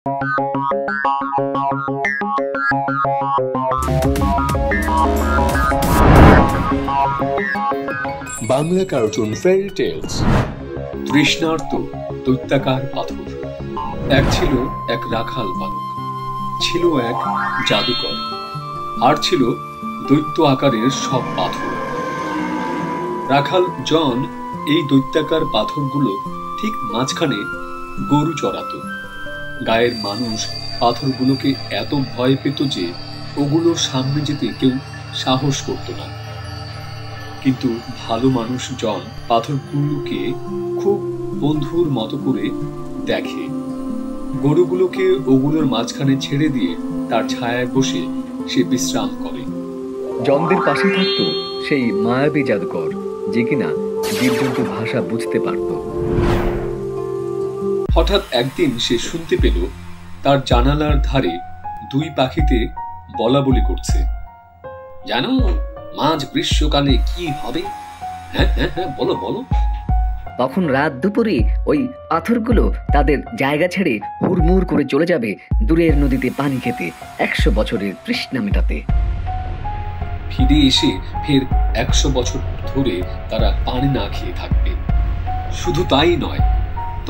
Bangla cartoon fairy tales. তৃষ্ণার্ত দৈত্যাকার পাথর। এক ছিল এক রাখাল বালক, ছিল এক জাদুকর, আর ছিল দৈত্য আকারের সব পাথর। রাখাল জন এই দৈত্যাকার পাথরগুলো ঠিক মাঝখানে গরু চড়াতো। গায়ের মানুষ পাথরগুলোকে এত ভয় পেত যে ওগুলোর সামনে যেতে কেউ সাহস করত না। কিন্তু ভালো মানুষ জন পাথরগুলোকে খুব বন্ধুর মতো করে দেখে। গরুগুলোকে ওগুলোর মাঝখানে ছেড়ে দিয়ে তার ছায়ায় বসে সে বিশ্রাম করে। জনদের পাশে থাকতো সেই মায়াবী জাদুকর, যে কিনা জীবজন্তুর ভাষা বুঝতে পারত। হঠাৎ একদিন সে শুনতে পেল তার জানালার ধারে দুই পাখিতে বলা বলি করছে, জানো মাঝ গ্রীষ্মকালে কি হবে? হ্যাঁ হ্যাঁ হ্যাঁ, বলো বলো। তখন রাত দুপুরে ওই পাথরগুলো তাদের জায়গা ছেড়ে হুড়মুড় করে চলে যাবে দূরের নদীতে পানি খেতে, 100 বছরের তৃষ্ণা মেটাতে। ফিরে এসে ফের 100 বছর ধরে তারা পানি না খেয়ে থাকবে। শুধু তাই নয়,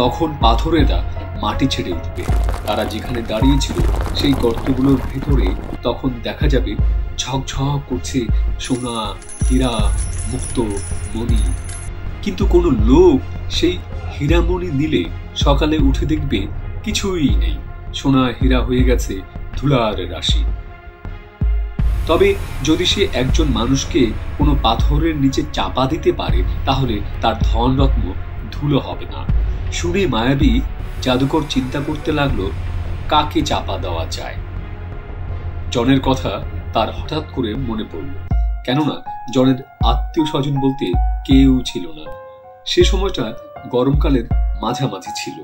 তখন পাথরেরা মাটি ছেড়ে উঠবে। তারা যেখানে দাঁড়িয়েছিল সেই গর্তগুলোর ভেতরে তখন দেখা যাবে ঝকঝক করছে সোনা, হীরা, মুক্ত, মণি। কিন্তু কোনো লোক সেই হীরামণি নিলে সকালে উঠে দেখবে কিছুই নেই, সোনা হীরা হয়ে গেছে ধুলার রাশি। তবে যদি সে একজন মানুষকে কোনো পাথরের নিচে চাপা দিতে পারে, তাহলে তার ধনরত্ন ধুলো হবে না। শুনে মায়াবী জাদুকর চিন্তা করতে লাগলো কাকে চাপা দেওয়া যায়। জনের কথা তার হঠাৎ করে মনে পড়ল, কেননা জনের আত্মীয় স্বজন বলতে কেউ ছিল না। সে সময়টা গরমকালের মাঝামাঝি ছিল।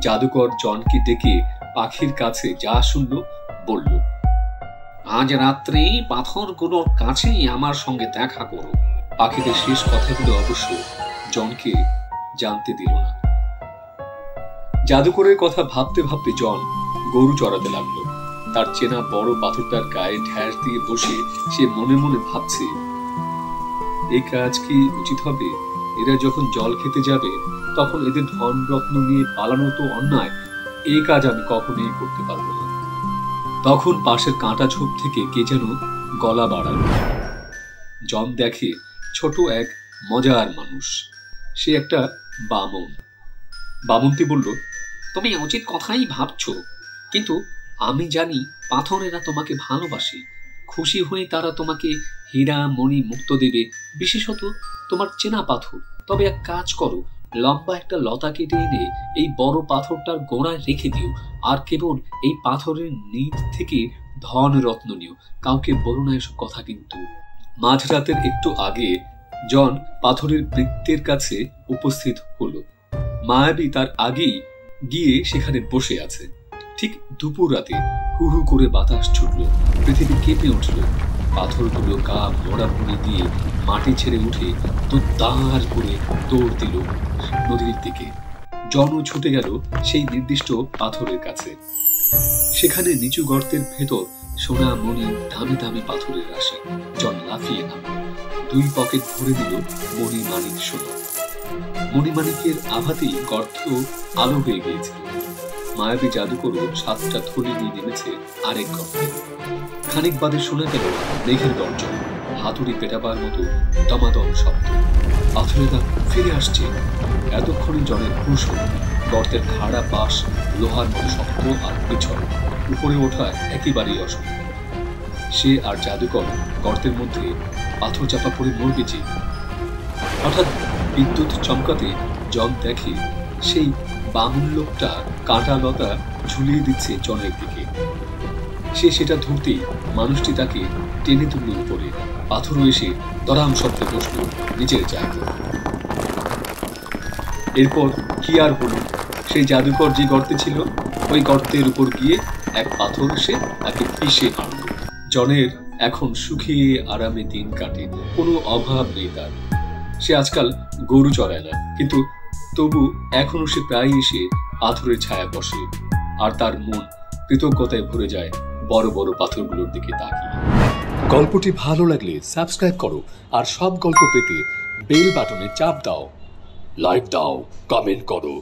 জাদুকর জনকে ডেকে পাখির কাছে যা শুনল বলল, আজ রাত্রে পাথরগুলোর কাছেই আমার সঙ্গে দেখা করো। পাখিদের শেষ কথাগুলো অবশ্য জনকে জানতে দিল না। জাদুকরের কথা ভাবতে ভাবতে জন গরু চড়াতে লাগলো। তার চেনা বড় পাথরটার গায়ে ঢ্যাস দিয়ে বসে সে মনে মনে ভাবছে, এই কাজ কি উচিত হবে? এরা যখন জল খেতে যাবে তখন এদের ধন রত্ন নিয়ে পালানো তো অন্যায়। এই কাজ আমি কখনোই করতে পারবো না। তখন পাশের কাঁটা ঝোপ থেকে কে যেন গলা বাড়ালো। জন দেখে ছোট এক মজার মানুষ, সে একটা বামন। বামনটি বলল, তুমি উচিত কথাই ভাবছো, কিন্তু আমি জানি পাথরেরা তোমাকে ভালোবাসে। খুশি হয়ে তারা তোমাকে হীরা মণি মুক্ত দেবে, বিশেষত তোমার চেনা পাথর। তবে এক কাজ করো, লম্বা একটা লতা কেটে এনে এই বড় পাথরটার গোড়ায় রেখে দিও, আর কেবল এই পাথরের নিচ থেকে ধন রত্ন নিও। কাউকে বলো না এসব কথা। কিন্তু মাঝরাতের একটু আগে জন পাথরের বৃত্তের কাছে উপস্থিত হলো। মায়াবী তার আগেই গিয়ে সেখানে বসে আছে। ঠিক দুপুর রাতে হু হু করে বাতাস ছুটল, পৃথিবী কেঁপে উঠল। পাথরগুলো গা মোড়ামুড়ি দিয়ে মাটি ছেড়ে উঠে দুদ্দার করে দৌড় দিল নদীর দিকে। জনও ছুটে গেল সেই নির্দিষ্ট পাথরের কাছে। সেখানে নিচু গর্তের ভেতর সোনা মণি দামি দামি পাথরের রাশি। জন লাফিয়ে নামল, 2 পকেট ভরে দিল মণি মানিক সোনা। মণিমাণিকের আভাতেই গর্ত আলো হয়ে গিয়েছিল। মায়াবী জাদুকরও 7টা থলি নিয়ে নেমেছে আরেক গর্তে। খানিক বাদে শোনা গেল মেঘের গর্জন, হাতুড়ি পেটাবার মতো দমাদম শব্দ। পাথরেরা ফিরে আসছে। এতক্ষণে জনের হুঁশ হল। গর্তের খাড়া পাশ লোহার মতো শক্ত আর পিছল, উপরে ওঠা একেবারেই অসম্ভব। সে আর জাদুকর গর্তের মধ্যে পাথর চাপা পড়ে মরবে যে। হঠাৎ বিদ্যুৎ চমকাতে জন দেখে সেই বামুন লোকটা কাঁটা লতা ঝুলিয়ে দিচ্ছে জনের দিকে। সে সেটা ধরতেই মানুষটি তাকে টেনে তুলল উপরে। পাথরও এসে দরাম শব্দে বসল নিজের জায়গায়। এরপর কি আর হলো, সেই জাদুকর যে গর্তে ছিল ওই গর্তের উপর গিয়ে এক পাথর এসে তাকে পিষে আনল। জনের এখন সুখে আরামে দিন কাটে, কোনো অভাব নেই তার। সে আজকাল গরু চড়ায় না, কিন্তু তবু এখনো সে প্রায় এসে পাথরের ছায়া বসে আর তার মন কৃতজ্ঞতায় ভরে যায় বড় বড় পাথরগুলোর দিকে তাকিয়ে। গল্পটি ভালো লাগলে সাবস্ক্রাইব করো, আর সব গল্প পেতে বেল বাটনে চাপ দাও, লাইক দাও, কমেন্ট করো।